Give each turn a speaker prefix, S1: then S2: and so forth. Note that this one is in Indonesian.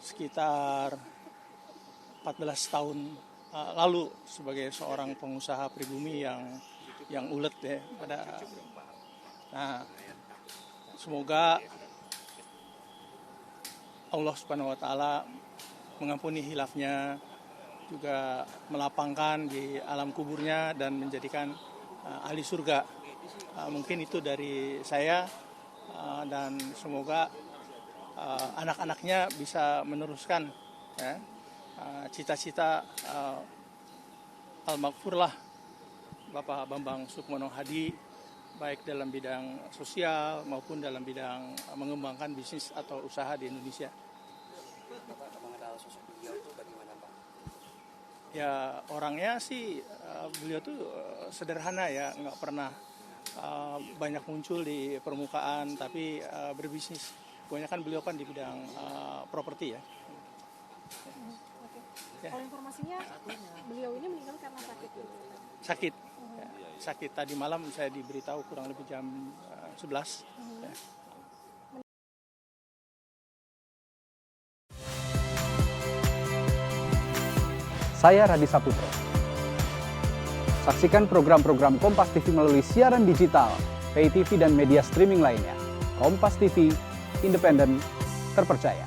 S1: sekitar 14 tahun lalu sebagai seorang pengusaha pribumi yang ulet ya Nah, semoga Allah Subhanahu wa taala mengampuni hilafnya, juga melapangkan di alam kuburnya dan menjadikan ahli surga. Mungkin itu dari saya dan semoga anak-anaknya bisa meneruskan ya, cita-cita almarhumlah Bapak Bambang Sukmono Hadi, baik dalam bidang sosial maupun dalam bidang mengembangkan bisnis atau usaha di Indonesia.
S2: Bapak mengenal sosok beliau itu bagaimana, Pak?
S1: Ya orangnya sih beliau tuh sederhana ya, nggak pernah banyak muncul di permukaan, tapi berbisnis. Kebanyakan beliau kan di bidang properti ya.
S3: Ya. Kalau informasinya beliau ini meninggal karena sakit.
S1: Sakit. Ya, sakit tadi malam saya diberitahu kurang lebih jam 11. Ya.
S4: Saya Radi Saputro. Saksikan program-program Kompas TV melalui siaran digital, pay TV dan media streaming lainnya. Kompas TV, independen, terpercaya.